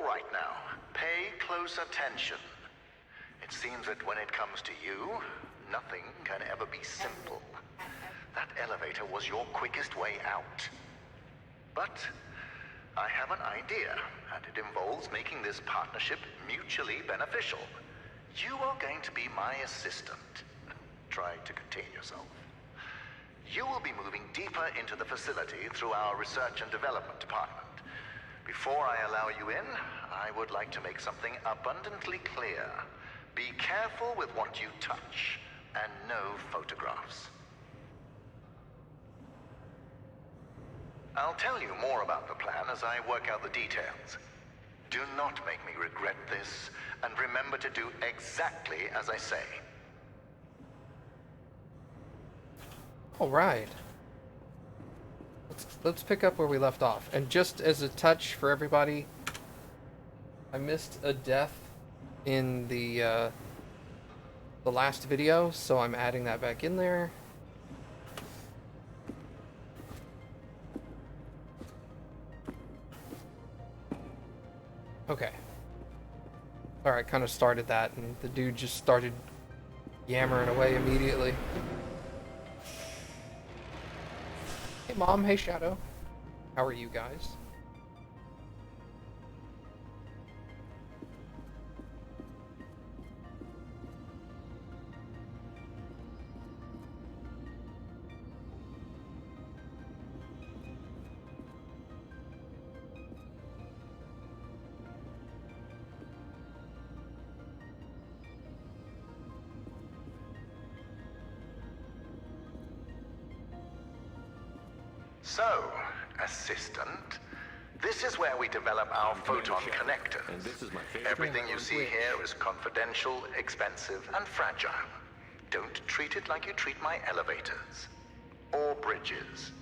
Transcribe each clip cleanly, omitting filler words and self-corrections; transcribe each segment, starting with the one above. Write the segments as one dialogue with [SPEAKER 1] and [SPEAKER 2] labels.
[SPEAKER 1] right now, pay close attention. It seems that when it comes to you, nothing can ever be simple. That elevator was your quickest way out. But I have an idea, and it involves making this partnership mutually beneficial. You are going to be my assistant. Try to contain yourself. You will be moving deeper into the facility through our research and development department. Before I allow you in, I would like to make something abundantly clear. Be careful with what you touch, and no photographs. I'll tell you more about the plan as I work out the details. Do not make me regret this, and remember to do exactly as I say.
[SPEAKER 2] All right. Let's pick up where we left off. And just as a touch for everybody, I missed a death in the last video, so I'm adding that back in there. Okay. Alright, kind of started that, and the dude just started yammering away immediately. Hey Mom, hey Shadow. How are you guys?
[SPEAKER 1] So, assistant, this is where we develop our photon connectors.
[SPEAKER 3] And this is my favorite.
[SPEAKER 1] Everything you see here is confidential, expensive, and fragile. Don't treat it like you treat my elevators. Or bridges.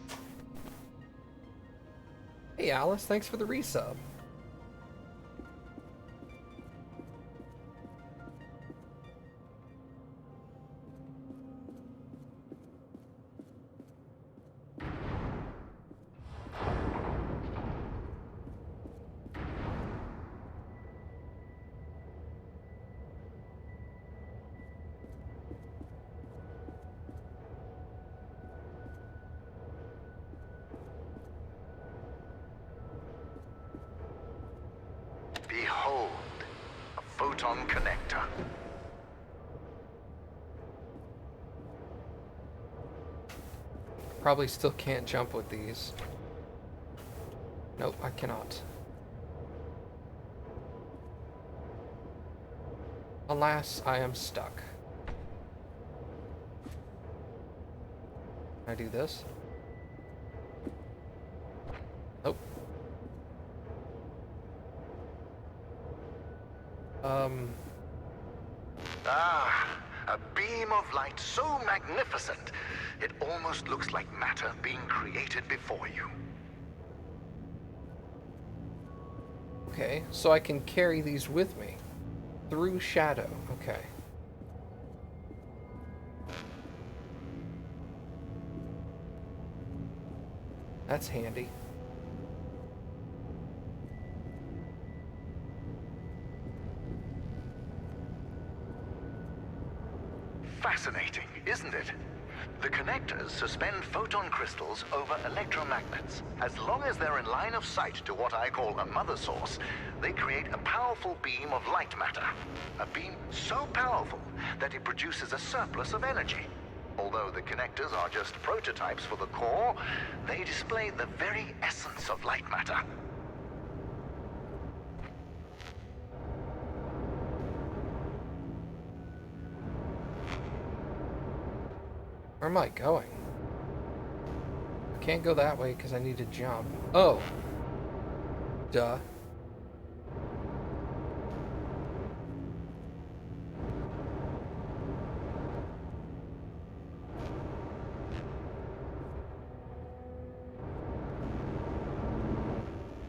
[SPEAKER 2] Hey Alice, thanks for the resub.
[SPEAKER 1] Behold, a photon connector.
[SPEAKER 2] Probably still can't jump with these. Nope, I cannot. Alas, I am stuck. Can I do this? Nope.
[SPEAKER 1] A beam of light so magnificent, it almost looks like matter being created before you.
[SPEAKER 2] Okay, so I can carry these with me through shadow. Okay. That's handy.
[SPEAKER 1] Fascinating, isn't it? The connectors suspend photon crystals over electromagnets. As long as they're in line of sight to what I call a mother source, they create a powerful beam of light matter. A beam so powerful that it produces a surplus of energy. Although the connectors are just prototypes for the core, they display the very essence of light matter.
[SPEAKER 2] Where am I going? I can't go that way because I need to jump. Oh. Duh.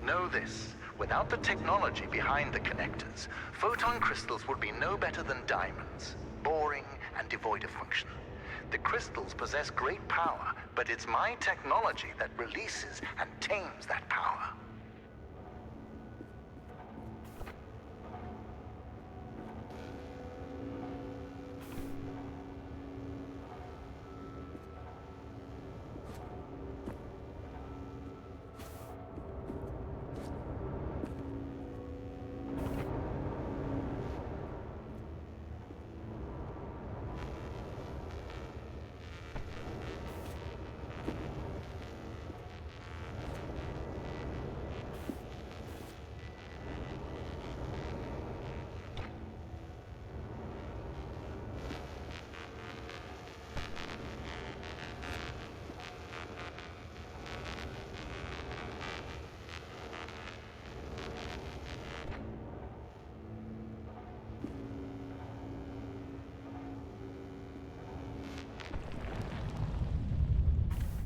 [SPEAKER 1] Know this. Without the technology behind the connectors, photon crystals would be no better than diamonds. Boring and devoid of function. The crystals possess great power, but it's my technology that releases and tames that power.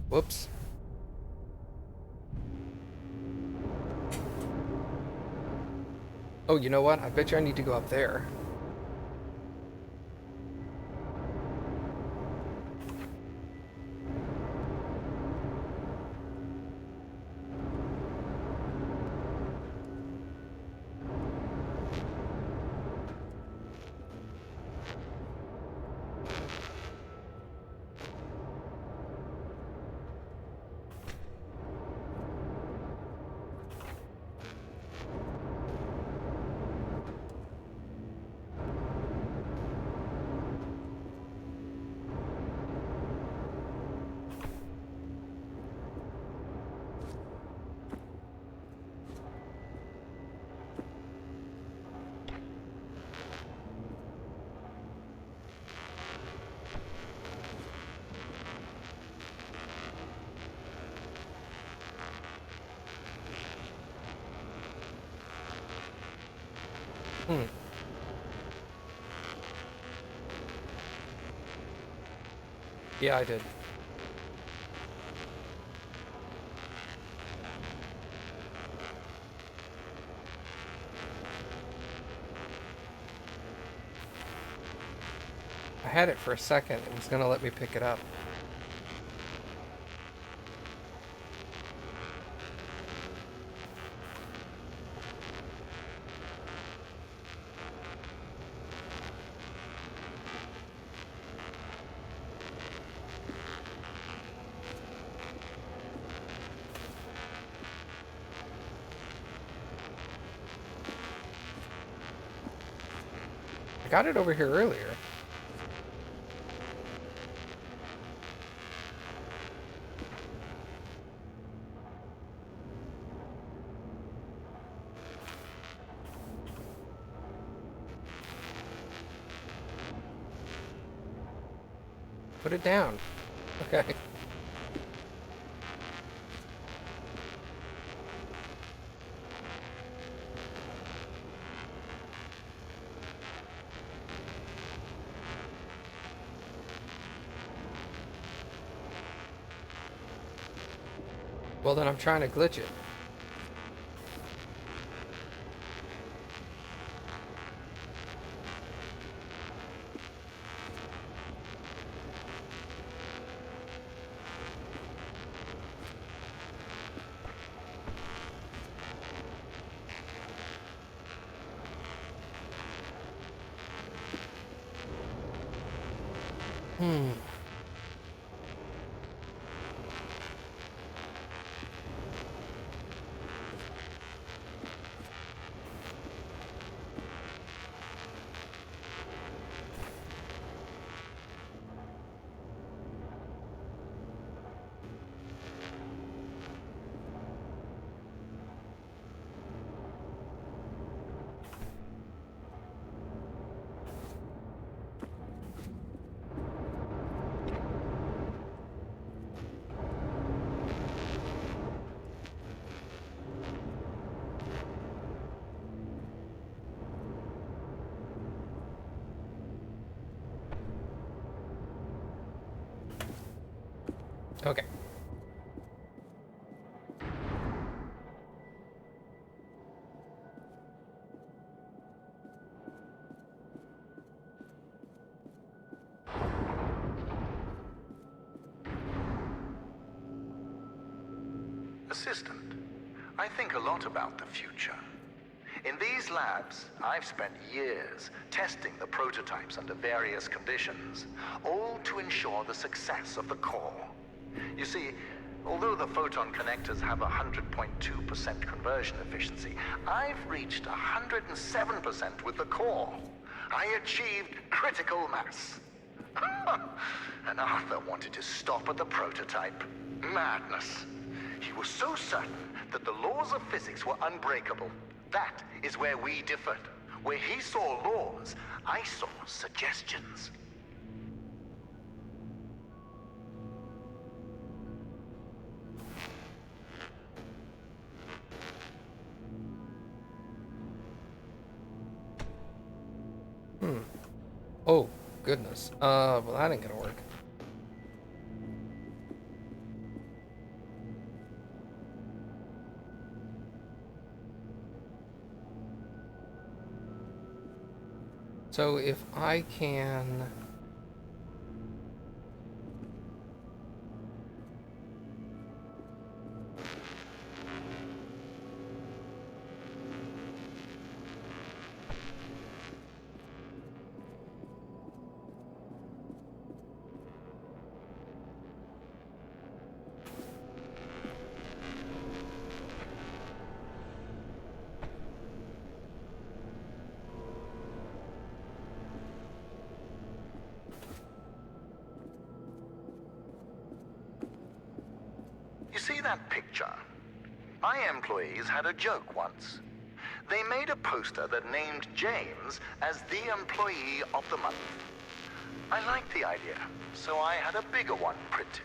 [SPEAKER 2] Whoops. Oh, you know what? I bet you I need to go up there. Hmm. Yeah, I did. I had it for a second. It was gonna let me pick it up. I got it over here earlier. Put it down. Okay. Well, then I'm trying to glitch it. Hmm. Okay.
[SPEAKER 1] Assistant, I think a lot about the future. In these labs, I've spent years testing the prototypes under various conditions, all to ensure the success of the core. You see, although the photon connectors have 100.2% conversion efficiency, I've reached 107% with the core. I achieved critical mass. And Arthur wanted to stop at the prototype. Madness. He was so certain that the laws of physics were unbreakable. That is where we differed. Where he saw laws, I saw suggestions.
[SPEAKER 2] Oh, goodness. Well, that ain't gonna work. So if I can...
[SPEAKER 1] You see that picture? My employees had a joke once. They made a poster that named James as the Employee of the Month. I liked the idea, so I had a bigger one printed.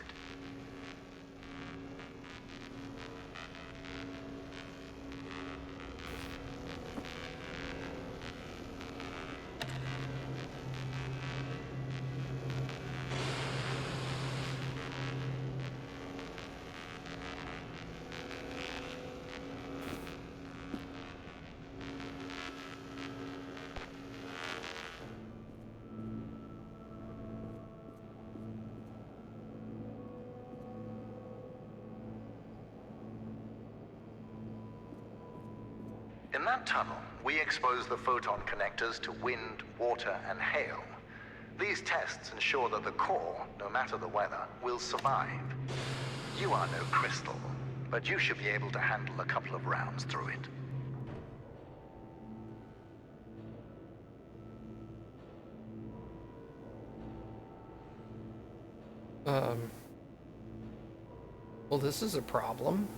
[SPEAKER 1] In that tunnel, we expose the photon connectors to wind, water, and hail. These tests ensure that the core, no matter the weather, will survive. You are no crystal, but you should be able to handle a couple of rounds through it.
[SPEAKER 2] Well, this is a problem.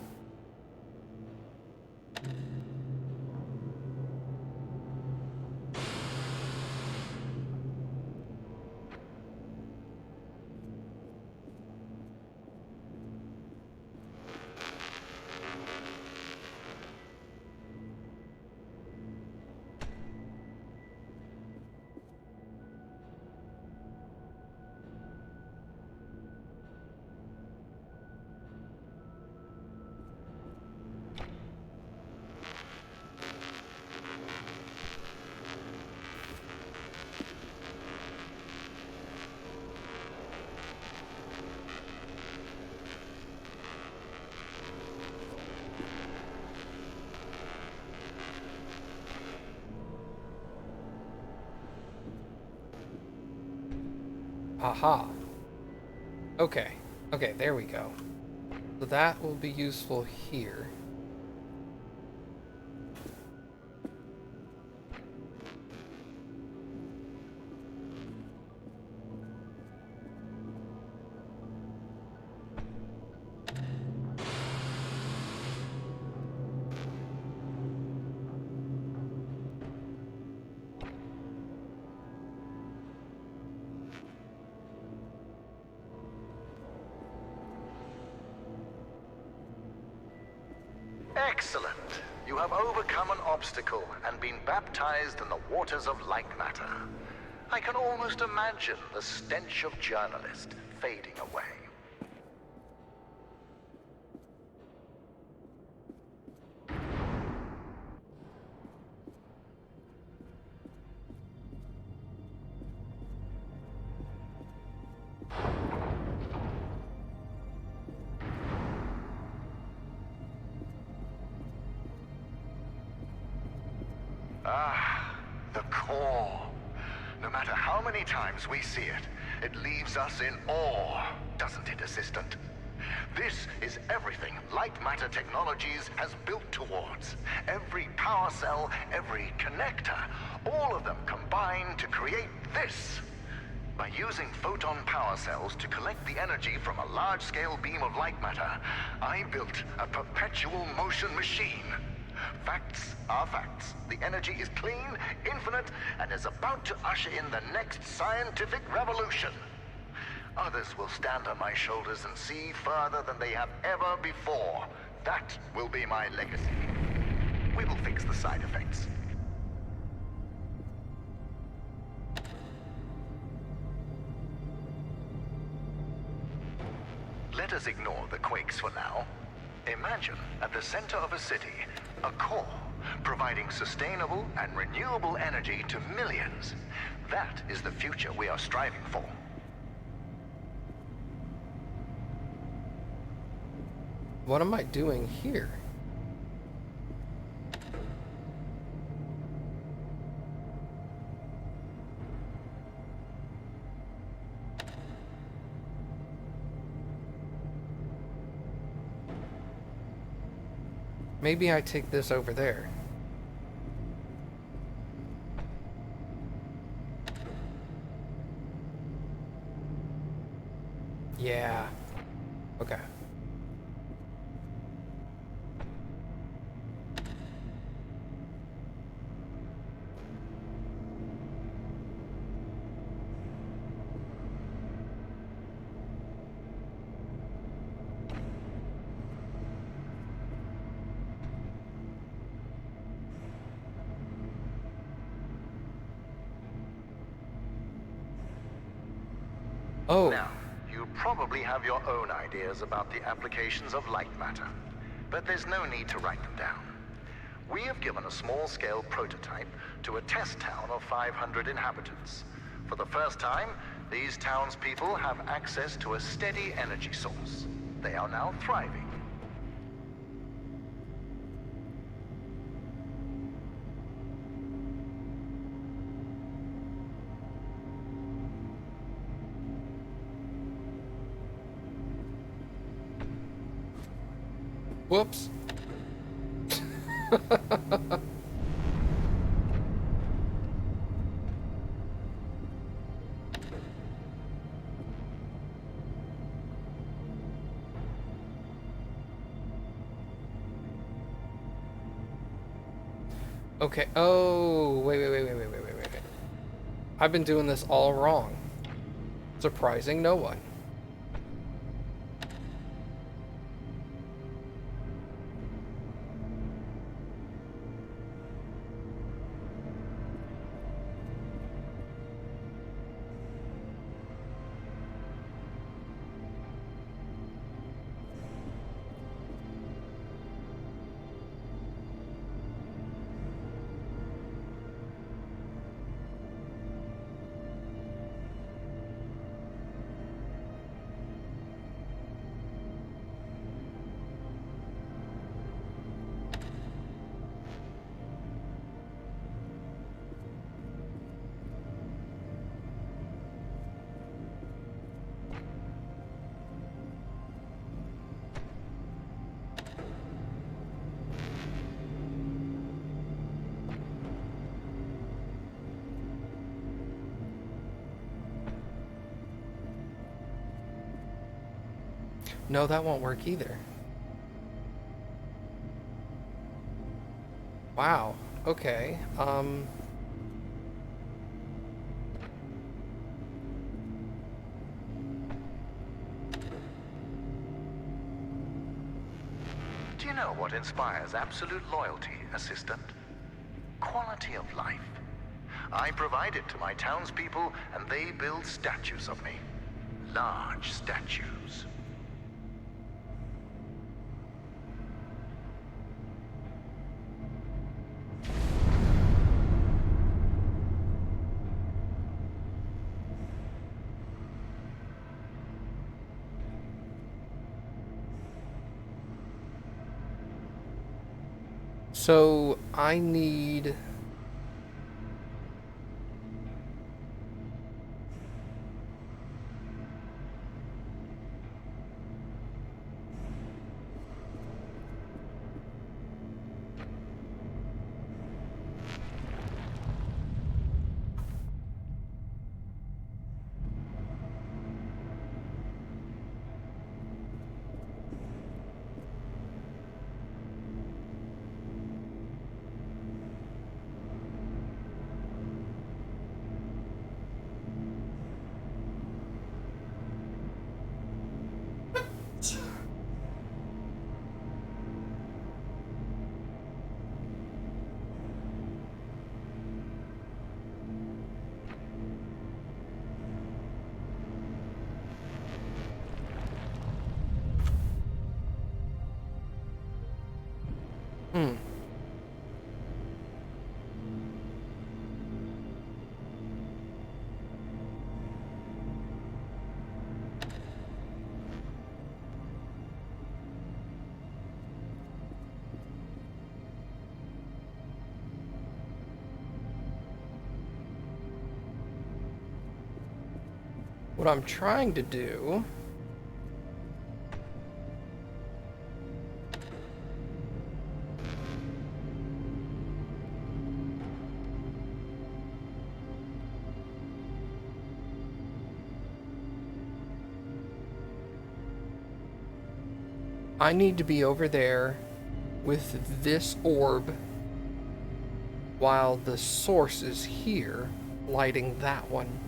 [SPEAKER 2] Aha. Okay. Okay, there we go. So that will be useful here.
[SPEAKER 1] Excellent. You have overcome an obstacle and been baptized in the waters of Lightmatter. I can almost imagine the stench of journalist fading away. Ah, the core. No matter how many times we see it, it leaves us in awe, doesn't it, Assistant? This is everything Lightmatter Technologies has built towards. Every power cell, every connector, all of them combine to create this. By using photon power cells to collect the energy from a large-scale beam of light matter, I built a perpetual motion machine. Facts are facts. The energy is clean, infinite, and is about to usher in the next scientific revolution. Others will stand on my shoulders and see further than they have ever before. That will be my legacy. We will fix the side effects. Let us ignore the quakes for now. Imagine, at the center of a city, a core, providing sustainable and renewable energy to millions. That is the future we are striving for.
[SPEAKER 2] What am I doing here? Maybe I take this over there. Yeah. Okay. Oh.
[SPEAKER 1] Now, you probably have your own ideas about the applications of Lightmatter, but there's no need to write them down. We have given a small-scale prototype to a test town of 500 inhabitants. For the first time, these townspeople have access to a steady energy source. They are now thriving.
[SPEAKER 2] Whoops. Okay. Oh, wait. I've been doing this all wrong. Surprising no one. No, that won't work either. Wow. Okay.
[SPEAKER 1] Do you know what inspires absolute loyalty, Assistant? Quality of life. I provide it to my townspeople, and they build statues of me. Large statues.
[SPEAKER 2] So I need... What I'm trying to do I need to be over there with this orb while the source is here, lighting that one.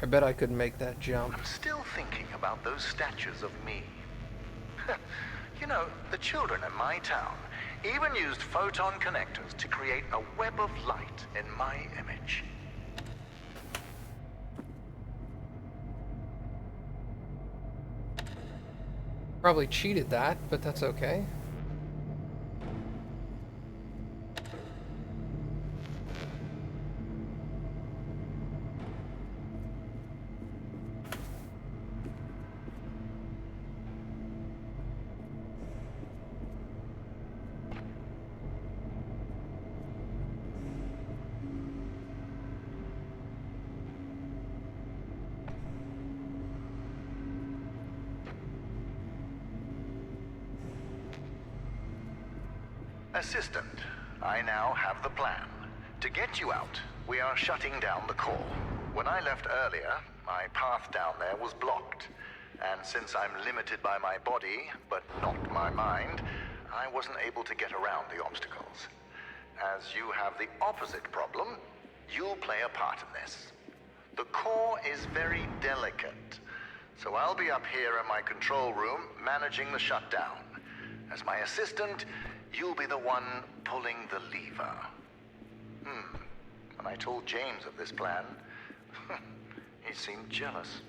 [SPEAKER 2] I bet I could make that jump.
[SPEAKER 1] I'm still thinking about those statues of me. You know, the children in my town even used photon connectors to create a web of light in my image.
[SPEAKER 2] Probably cheated that, but that's okay.
[SPEAKER 1] Assistant, I now have the plan. To get you out, we are shutting down the core. When I left earlier, my path down there was blocked. And since I'm limited by my body, but not my mind, I wasn't able to get around the obstacles. As you have the opposite problem, you'll play a part in this. The core is very delicate, so I'll be up here in my control room managing the shutdown. As my assistant, you'll be the one pulling the lever. When I told James of this plan, he seemed jealous.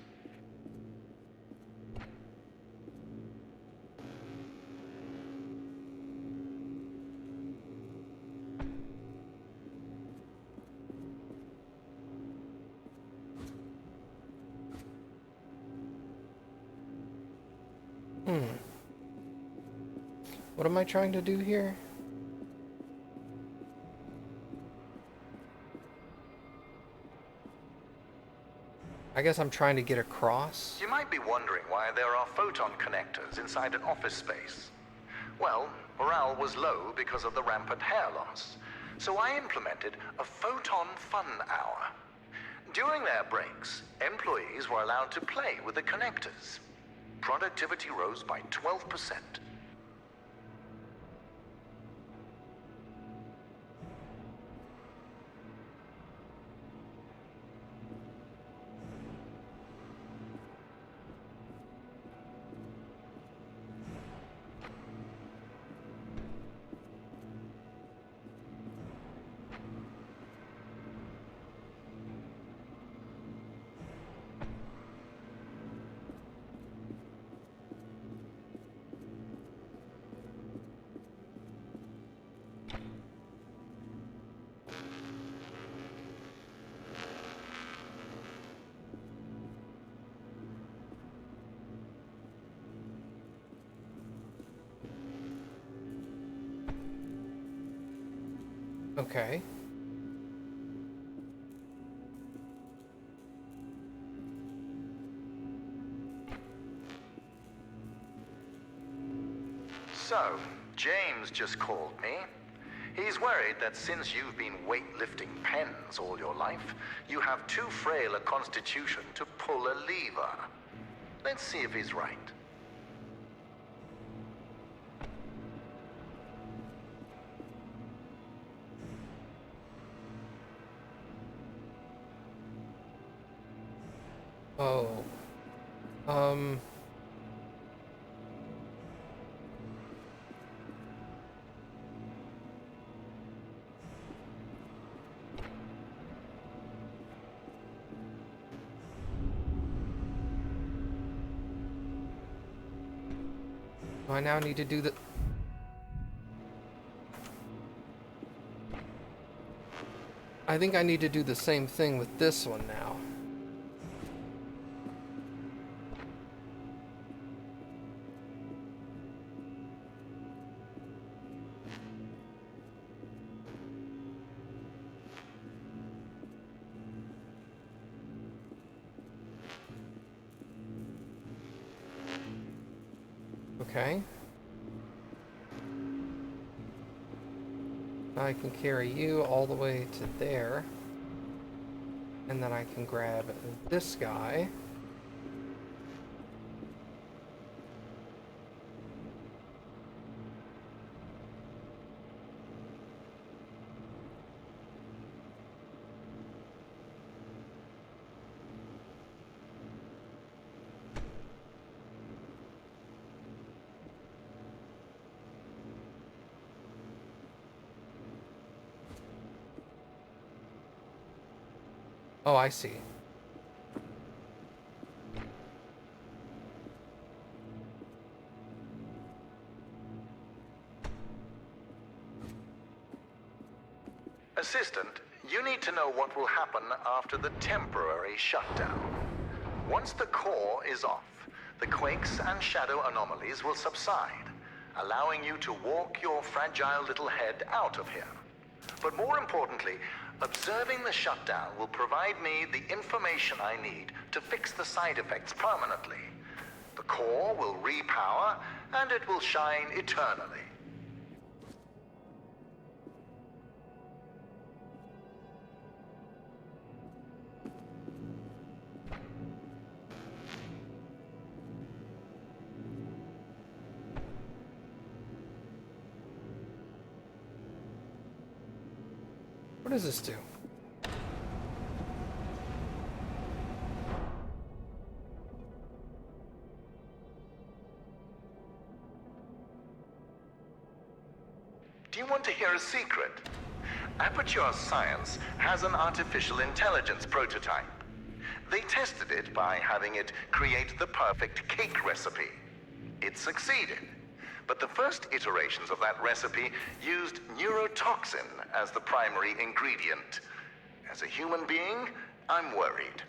[SPEAKER 2] What am I trying to do here? I guess I'm trying to get across.
[SPEAKER 1] You might be wondering why there are photon connectors inside an office space. Well, morale was low because of the rampant hair loss. So I implemented a photon fun hour. During their breaks, employees were allowed to play with the connectors. Productivity rose by 12%.
[SPEAKER 2] Okay.
[SPEAKER 1] So, James just called me. He's worried that since you've been weightlifting pens all your life, you have too frail a constitution to pull a lever. Let's see if he's right.
[SPEAKER 2] Oh. Um... Do I now need to do the... I think I need to do the same thing with this one now. Okay. I can carry you all the way to there. And then I can grab this guy. Oh, I see.
[SPEAKER 1] Assistant, you need to know what will happen after the temporary shutdown. Once the core is off, the quakes and shadow anomalies will subside, allowing you to walk your fragile little head out of here. But more importantly, observing the shutdown will provide me the information I need to fix the side effects permanently. The core will repower, and it will shine eternally.
[SPEAKER 2] What does this do?
[SPEAKER 1] Do you want to hear a secret? Aperture Science has an artificial intelligence prototype. They tested it by having it create the perfect cake recipe. It succeeded. But the first iterations of that recipe used neurotoxin as the primary ingredient. As a human being, I'm worried.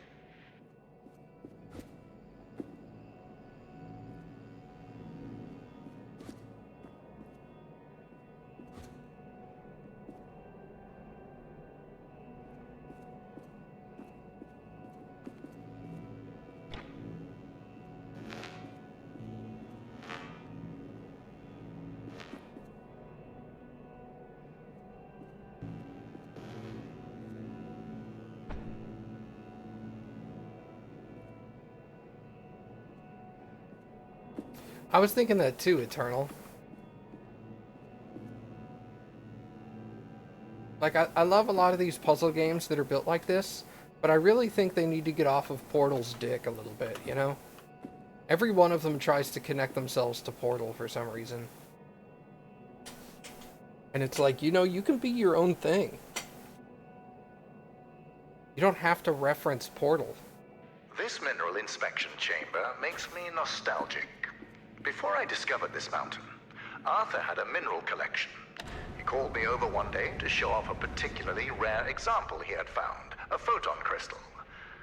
[SPEAKER 2] I was thinking that too, Eternal. Like, I love a lot of these puzzle games that are built like this, but I really think they need to get off of Portal's dick a little bit, you know? Every one of them tries to connect themselves to Portal for some reason. And it's like, you know, you can be your own thing. You don't have to reference Portal.
[SPEAKER 1] This mineral inspection chamber makes me nostalgic. Before I discovered this mountain, Arthur had a mineral collection. He called me over one day to show off a particularly rare example he had found, a photon crystal.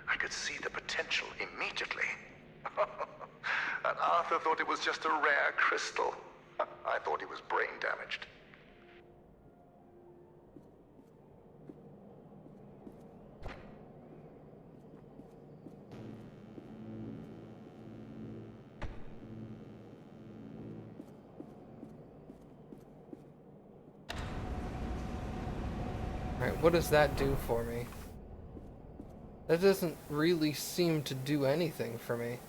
[SPEAKER 1] I could see the potential immediately. And Arthur thought it was just a rare crystal. I thought he was brain damaged.
[SPEAKER 2] Right, what does that do for me? That doesn't really seem to do anything for me.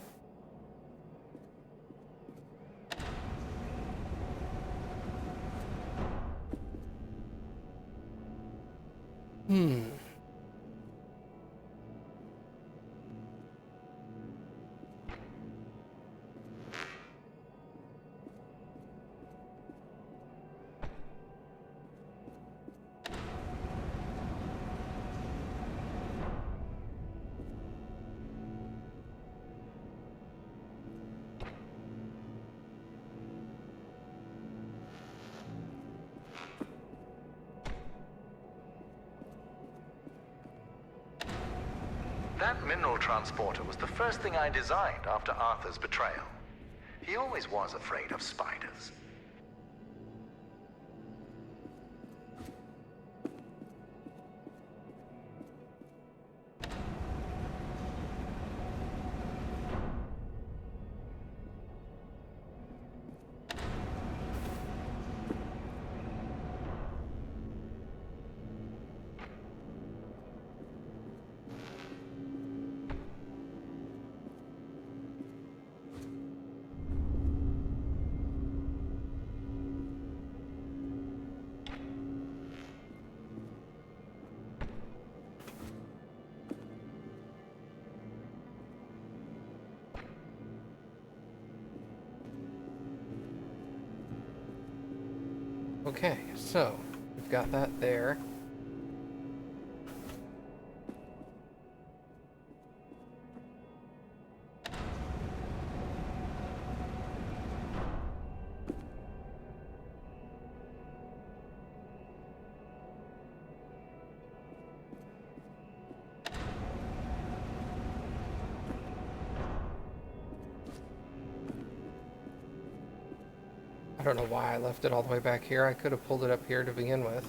[SPEAKER 1] That mineral transporter was the first thing I designed after Arthur's betrayal. He always was afraid of spiders.
[SPEAKER 2] Okay, so we've got that there. I don't know why I left it all the way back here. I could have pulled it up here to begin with.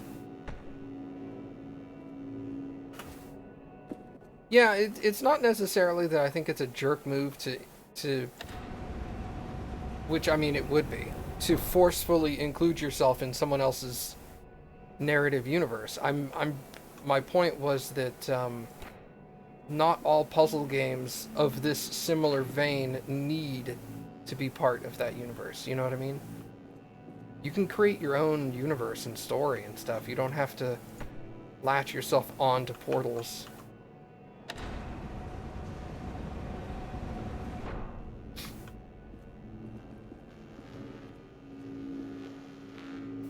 [SPEAKER 2] Yeah, it's not necessarily that I think it's a jerk move to which, I mean, it would be, to forcefully include yourself in someone else's narrative universe. My point was that not all puzzle games of this similar vein need to be part of that universe. You know what I mean? You can create your own universe and story and stuff. You don't have to latch yourself onto portals.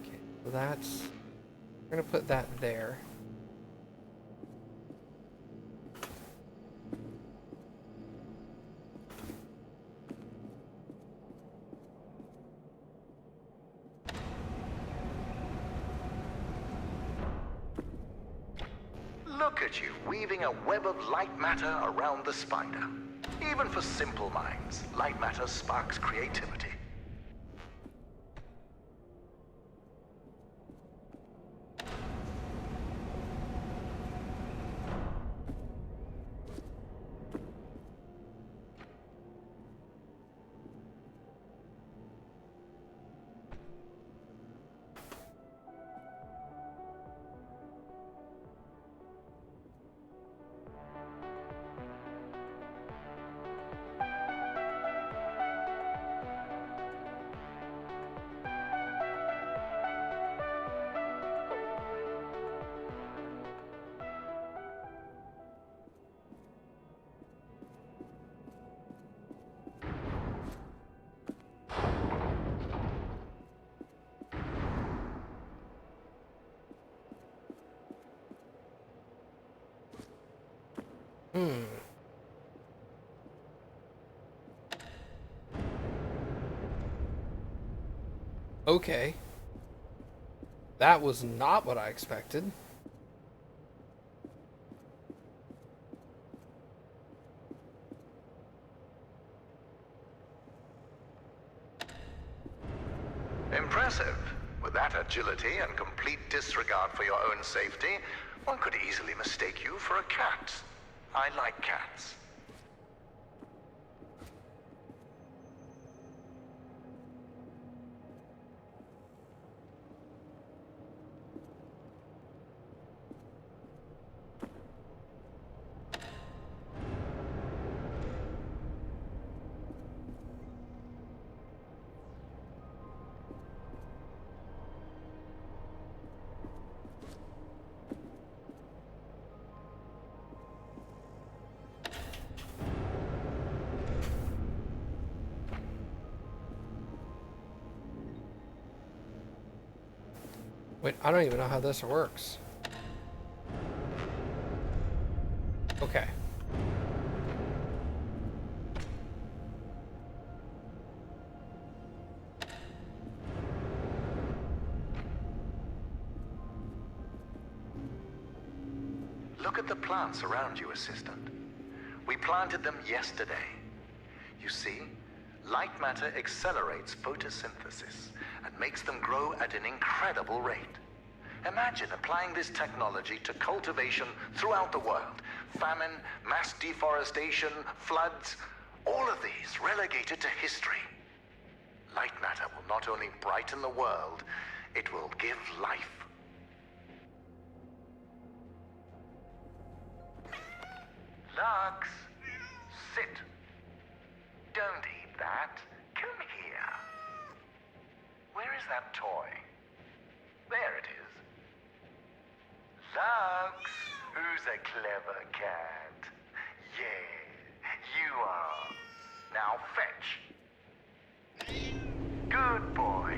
[SPEAKER 2] Okay, so that's... we're gonna put that there.
[SPEAKER 1] Look at you, weaving a web of light matter around the spider. Even for simple minds, light matter sparks creativity.
[SPEAKER 2] Okay. That was not what I expected.
[SPEAKER 1] Impressive. With that agility and complete disregard for your own safety, one could easily mistake you for a cat. I like cats.
[SPEAKER 2] Wait, I don't even know how this works. Okay.
[SPEAKER 1] Look at the plants around you, Assistant. We planted them yesterday. You see, light matter accelerates photosynthesis and makes them grow at an incredible rate. Imagine applying this technology to cultivation throughout the world. Famine, mass deforestation, floods, all of these relegated to history. Light matter will not only brighten the world, it will give life. Lux, sit. Don't eat that. Come here. Where is that toy? There it is. Lux, who's a clever cat? Yeah, you are. Now fetch. Good boy.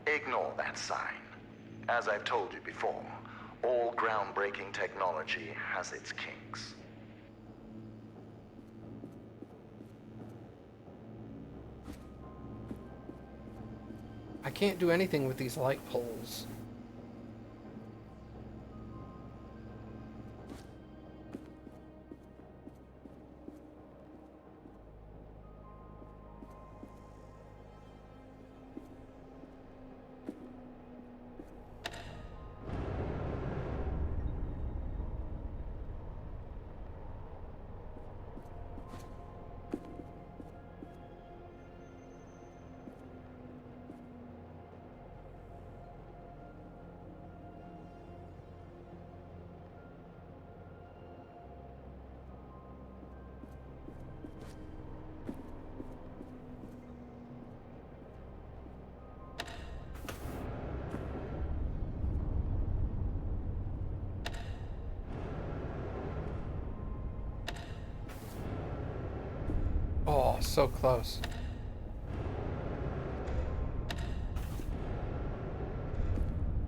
[SPEAKER 1] Ignore that sign. As I've told you before, all groundbreaking technology has its kinks.
[SPEAKER 2] I can't do anything with these light poles. Oh, so close.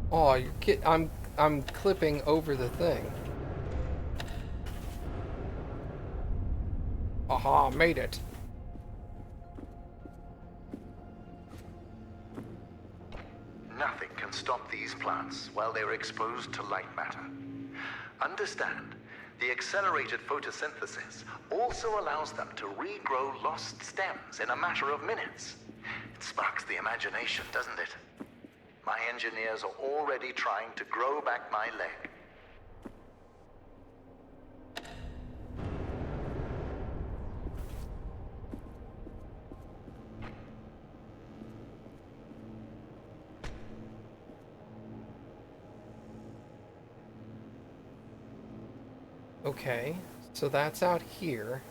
[SPEAKER 2] Oh, you're I'm clipping over the thing. Aha, made it.
[SPEAKER 1] Nothing can stop these plants while they're exposed to light matter. Understand, the accelerated photosynthesis also allows them to regrow lost stems in a matter of minutes. It sparks the imagination, doesn't it? My engineers are already trying to grow back my leg.
[SPEAKER 2] Okay, so that's out here.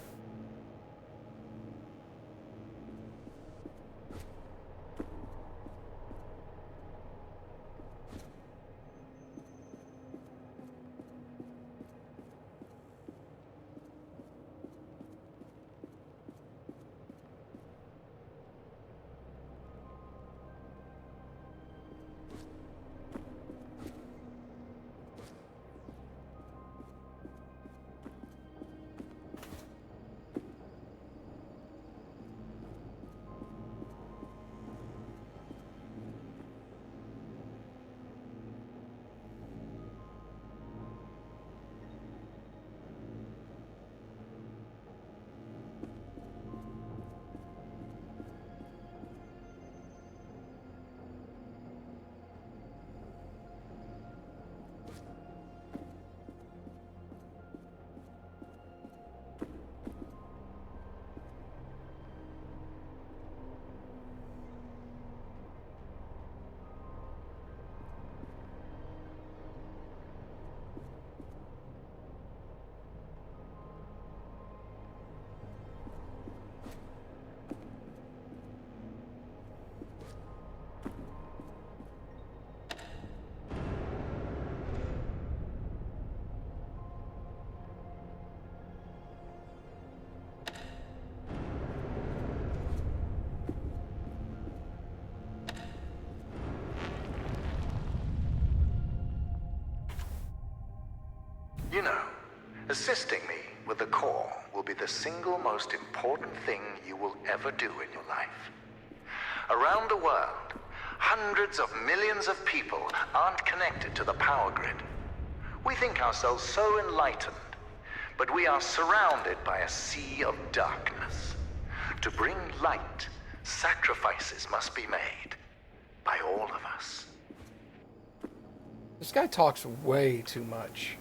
[SPEAKER 1] You know, assisting me with the core will be the single most important thing you will ever do in your life. Around the world, hundreds of millions of people aren't connected to the power grid. We think ourselves so enlightened, but we are surrounded by a sea of darkness. To bring light, sacrifices must be made by all of us.
[SPEAKER 2] This guy talks way too much.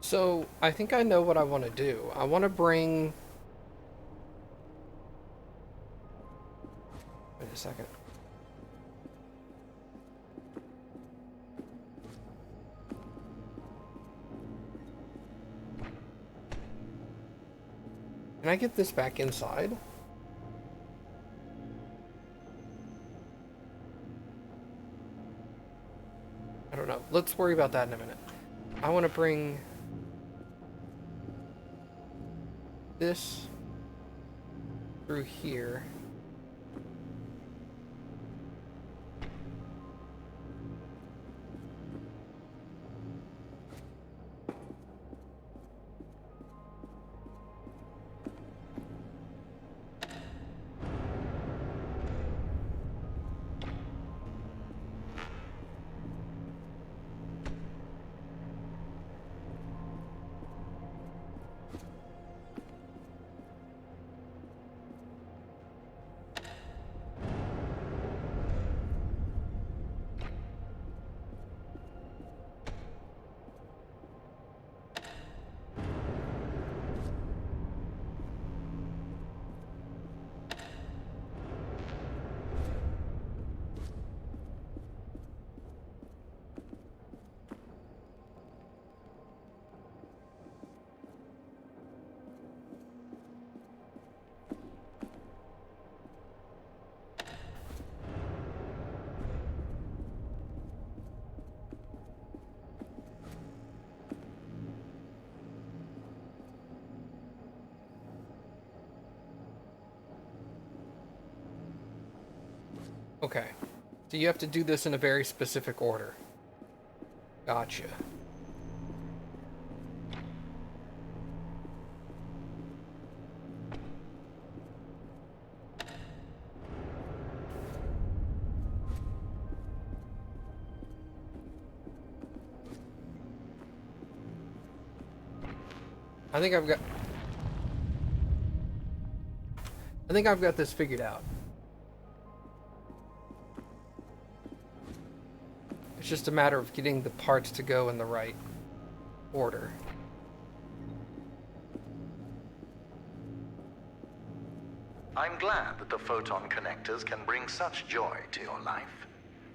[SPEAKER 2] So, I think I know what I want to do. I want to bring... Wait a second. Can I get this back inside? I don't know. Let's worry about that in a minute. I want to bring... this through here. Okay. So you have to do this in a very specific order. Gotcha. I think I've got this figured out. It's just a matter of getting the parts to go in the right order.
[SPEAKER 1] I'm glad that the photon connectors can bring such joy to your life.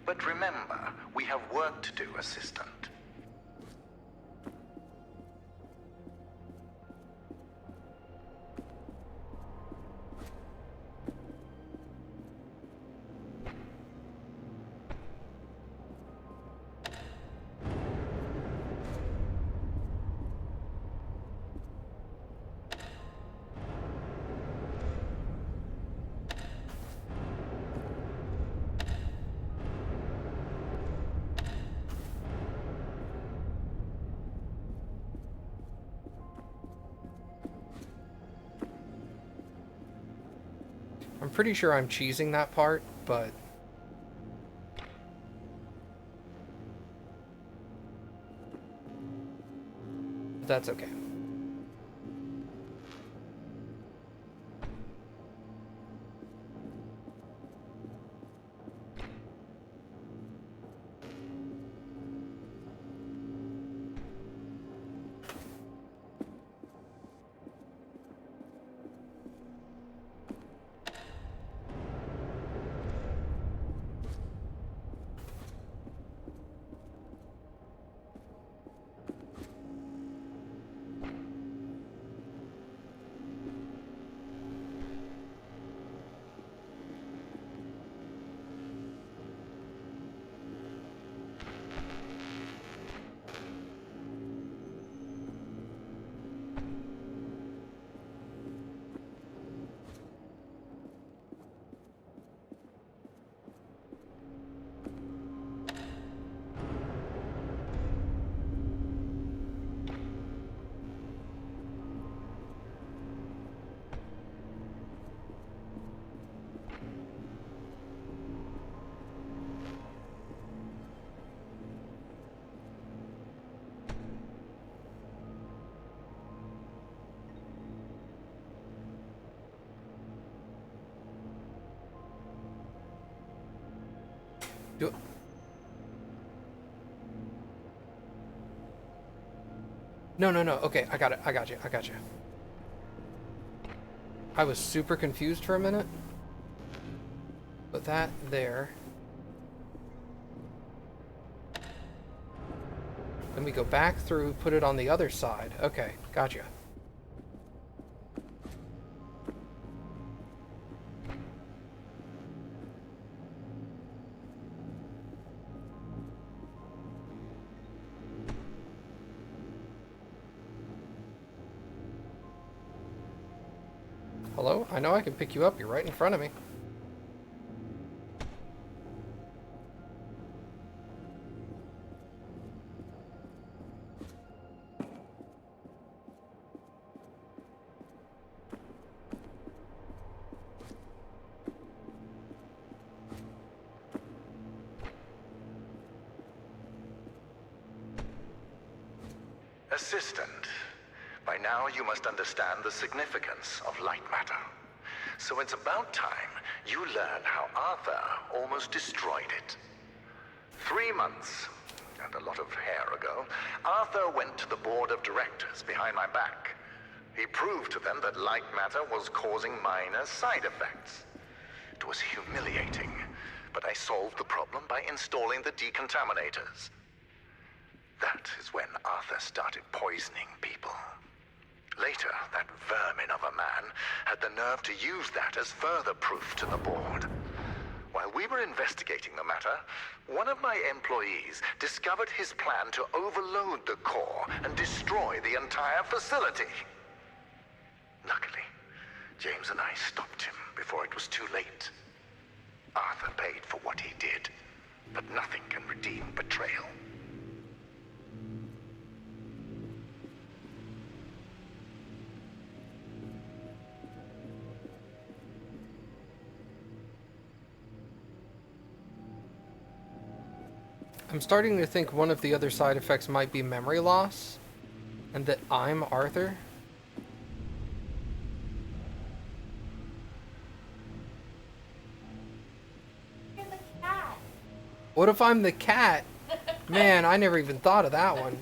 [SPEAKER 1] But remember, we have work to do, Assistant.
[SPEAKER 2] I'm pretty sure I'm cheesing that part, but that's okay. Do No, no, no. Okay, I got it. I got you. I got you. I was super confused for a minute. Put that there. Then we go back through, put it on the other side. Okay, gotcha. Hello? I know I can pick you up. You're right in front of me.
[SPEAKER 1] Assistant, by now you must understand the significance of Lightmatter. So it's about time you learn how Arthur almost destroyed it. 3 months, and a lot of hair ago, Arthur went to the board of directors behind my back. He proved to them that Lightmatter was causing minor side effects. It was humiliating, but I solved the problem by installing the decontaminators. That is when Arthur started poisoning people. Later, that vermin of a man had the nerve to use that as further proof to the board. While we were investigating the matter, one of my employees discovered his plan to overload the core and destroy the entire facility. Luckily, James and I stopped him before it was too late. Arthur paid for what he did, but nothing can redeem betrayal.
[SPEAKER 2] I'm starting to think one of the other side effects might be memory loss, and that I'm Arthur.
[SPEAKER 3] You're the cat.
[SPEAKER 2] What if I'm the cat? Man, I never even thought of that one.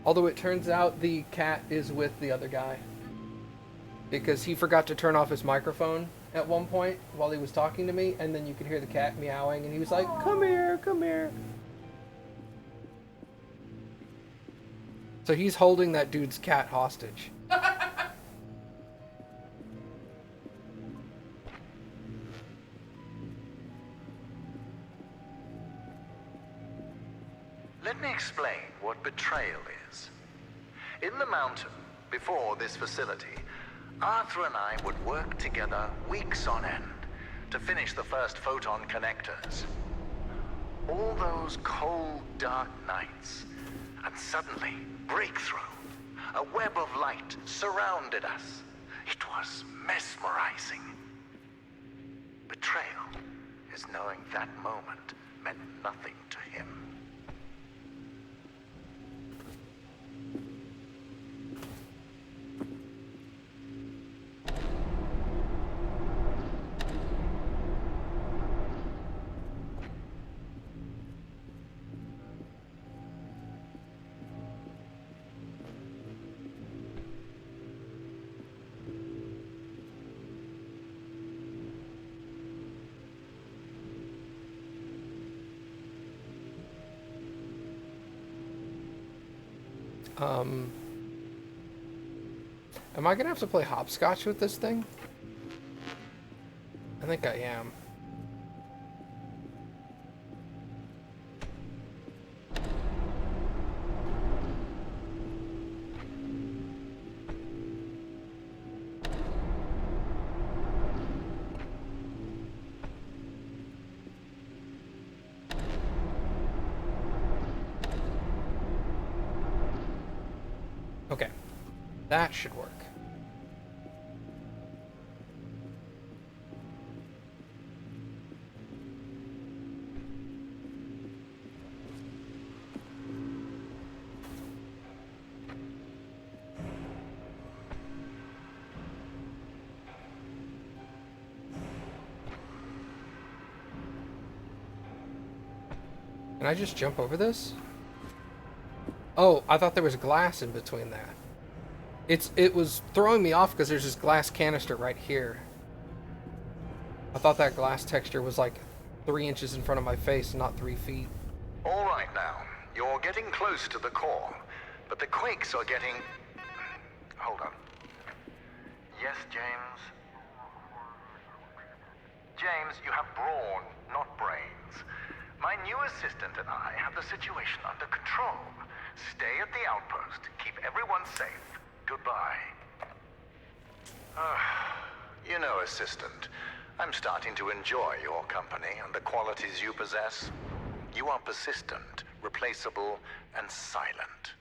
[SPEAKER 2] Although it turns out the cat is with the other guy. Because he forgot to turn off his microphone at one point while he was talking to me, and then you could hear the cat meowing, and he was like, "Come here, come here." So he's holding that dude's cat hostage.
[SPEAKER 1] Let me explain what betrayal is. In the mountain, before this facility, Arthur and I would work together weeks on end to finish the first photon connectors. All those cold, dark nights, and suddenly, breakthrough. A web of light surrounded us. It was mesmerizing. Betrayal is knowing that moment meant nothing to him.
[SPEAKER 2] Am I gonna have to play hopscotch with this thing? I think I am. Okay, that should work. Can I just jump over this? Oh, I thought there was glass in between that. It was throwing me off because there's this glass canister right here. I thought that glass texture was like 3 inches in front of my face, not 3 feet.
[SPEAKER 1] All right now, you're getting close to the core, but the quakes are getting... Hold on. Yes, James? James, you have brawn, not brains. My new assistant and I have the situation under control. Stay at the outpost. Keep everyone safe. Goodbye. You know, assistant, I'm starting to enjoy your company and the qualities you possess. You are persistent, replaceable, and silent.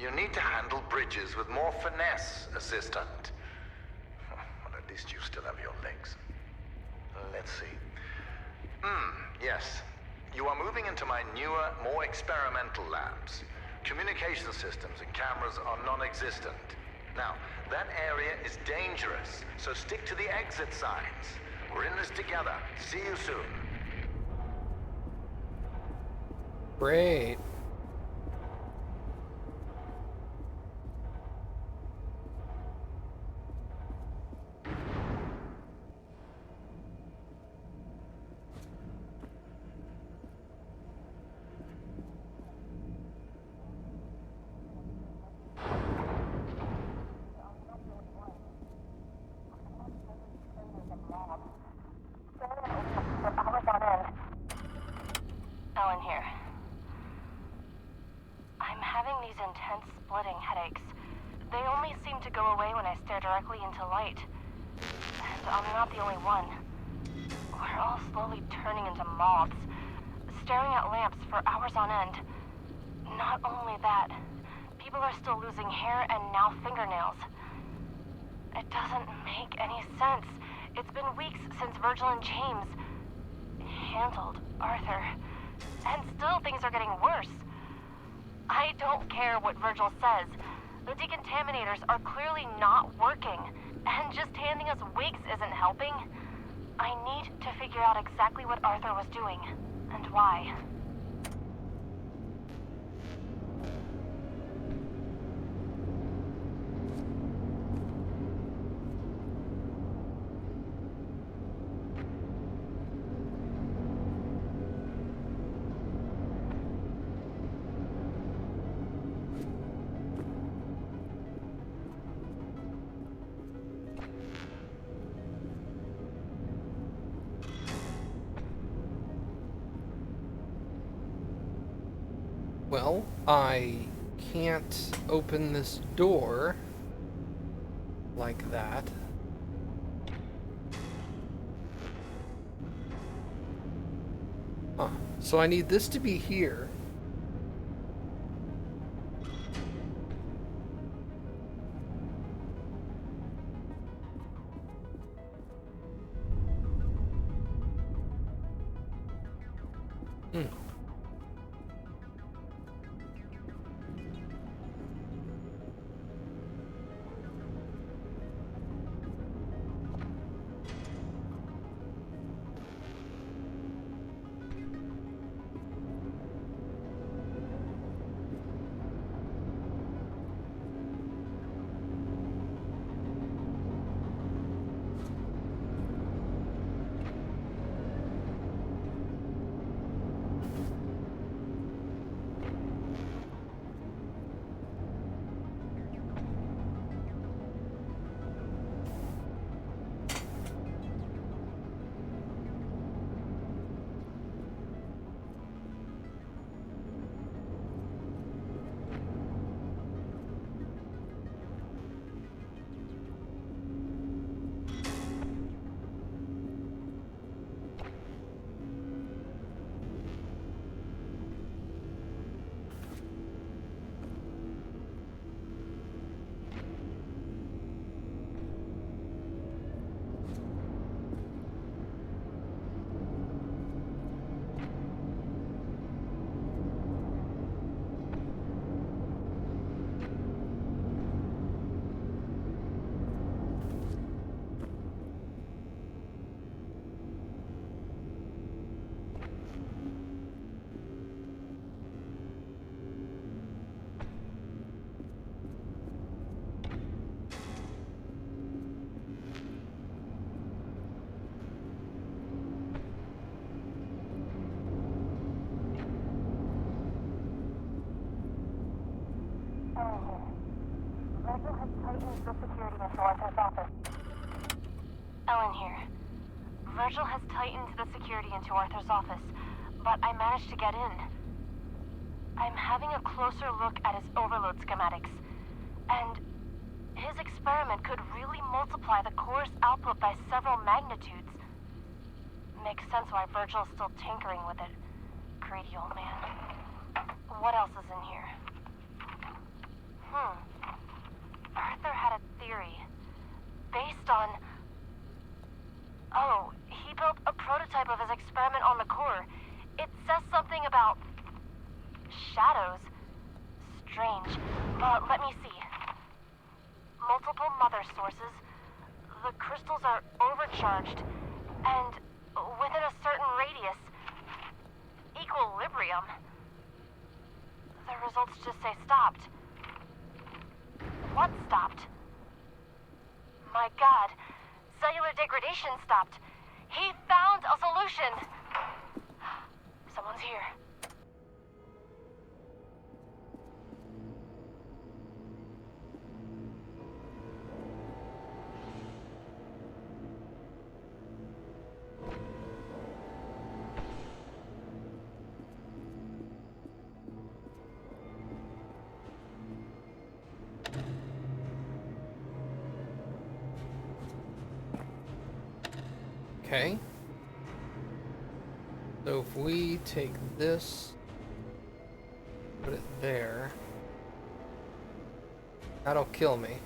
[SPEAKER 1] You need to handle bridges with more finesse, assistant. Well, at least you still have your legs. Let's see. Yes. You are moving into my newer, more experimental labs. Communication systems and cameras are non-existent. Now, that area is dangerous, so stick to the exit signs. We're in this together. See you soon.
[SPEAKER 2] Great.
[SPEAKER 4] Ellen here. I'm having these intense splitting headaches. They only seem to go away when I stare directly into light. And I'm not the only one. We're all slowly turning into moths, staring at lamps for hours on end. Not only that, people are still losing hair and now fingernails. It doesn't make any sense. It's been weeks since Virgil and James handled Arthur. And still things are getting worse. I don't care what Virgil says. The decontaminators are clearly not working. And just handing us wigs isn't helping. I need to figure out exactly what Arthur was doing. And why.
[SPEAKER 2] Well, I can't open this door like that. Huh. So I need this to be here.
[SPEAKER 4] Virgil has tightened the security into Arthur's office. Ellen here. Virgil has tightened the security into Arthur's office, but I managed to get in. I'm having a closer look at his overload schematics, and his experiment could really multiply the core's output by several magnitudes. Makes sense why Virgil's still tinkering with it. Greedy old man. What else is in here? Arthur had a theory. Based on... Oh, he built a prototype of his experiment on the core. It says something about... shadows. Strange. Let me see. Multiple mother sources. The crystals are overcharged. And within a certain radius... equilibrium. The results just say stopped. What stopped? My God. Cellular degradation stopped. He found a solution. Someone's here.
[SPEAKER 2] Okay. So if we take this, put it there, that'll kill me.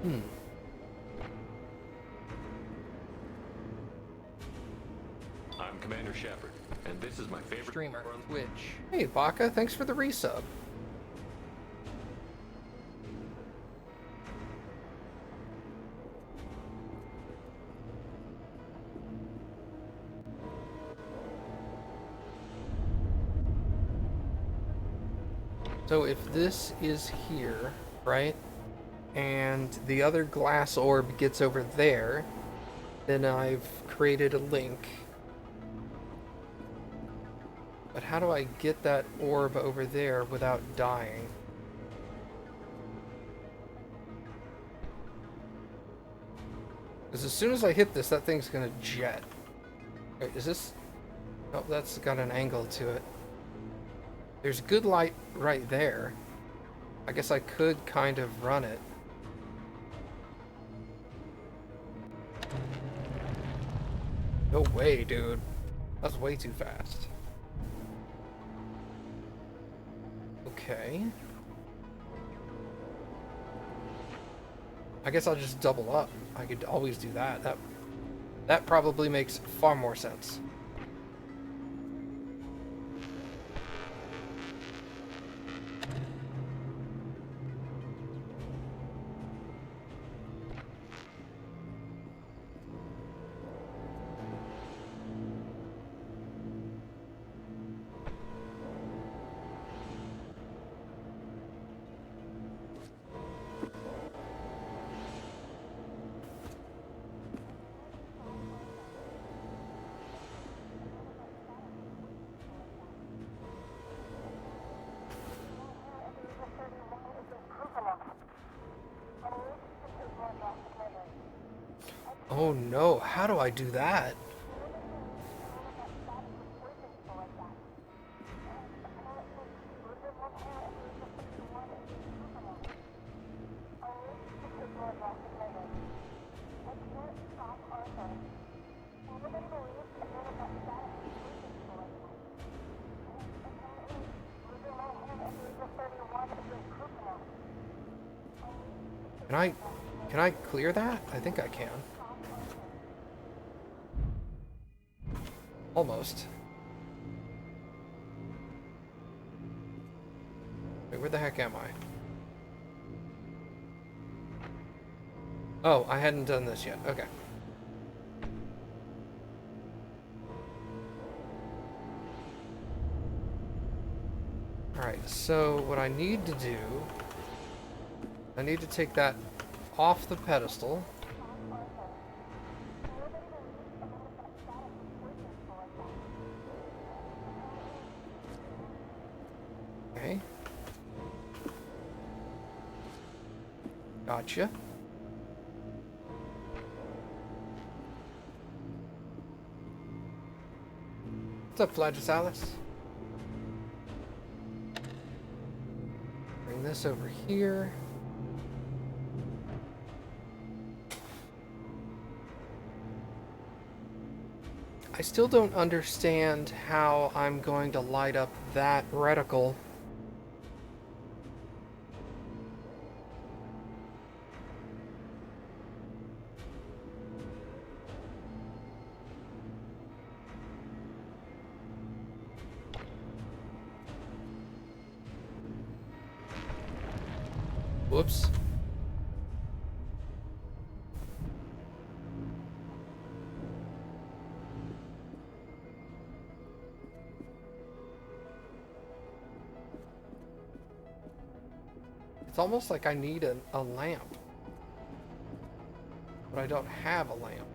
[SPEAKER 5] I'm Commander Shepard, and this is my favorite
[SPEAKER 2] Streamer on Twitch. Hey, Baka, thanks for the resub. So if this is here, right, and the other glass orb gets over there, then I've created a link. But how do I get that orb over there without dying? Because as soon as I hit this, that thing's gonna jet. Wait, is this... Oh, that's got an angle to it. There's good light right there. I guess I could kind of run it. No way, dude. That's way too fast. Okay. I guess I'll just double up. I could always do that. That probably makes far more sense. Oh no, how do I do that? Can I clear that? I think I can. Almost. Wait, where the heck am I? Oh, I hadn't done this yet. Okay. Alright, so what I need to do... I need to take that off the pedestal. Gotcha. What's up, Flagisalis? Bring this over here. I still don't understand how I'm going to light up that reticle. Whoops. It's almost like I need a lamp. But I don't have a lamp.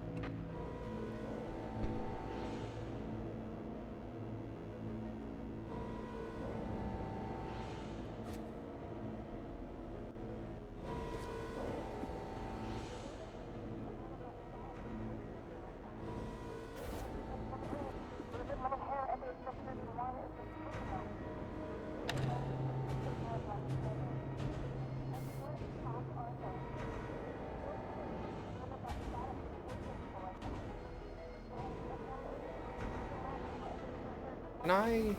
[SPEAKER 2] Can I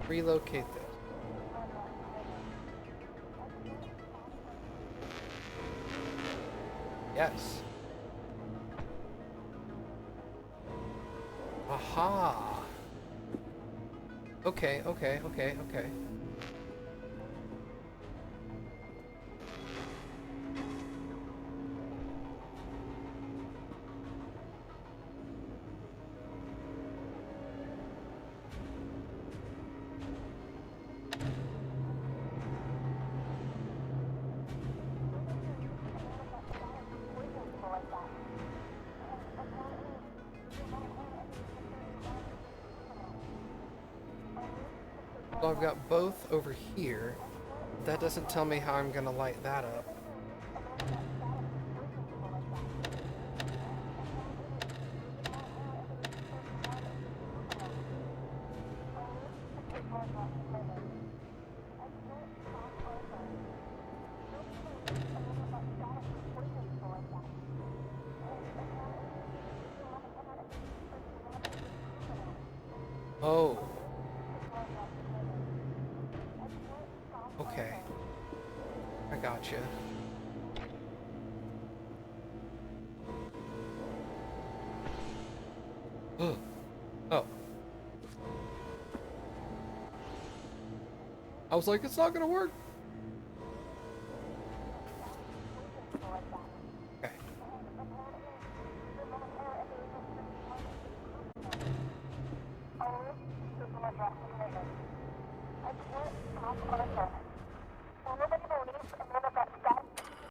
[SPEAKER 2] relocate this? Yes. Aha. Okay. So I've got both over here. That doesn't tell me how I'm gonna light that up. Oh. Okay. I gotcha. Oh. I was like, it's not gonna work. Okay.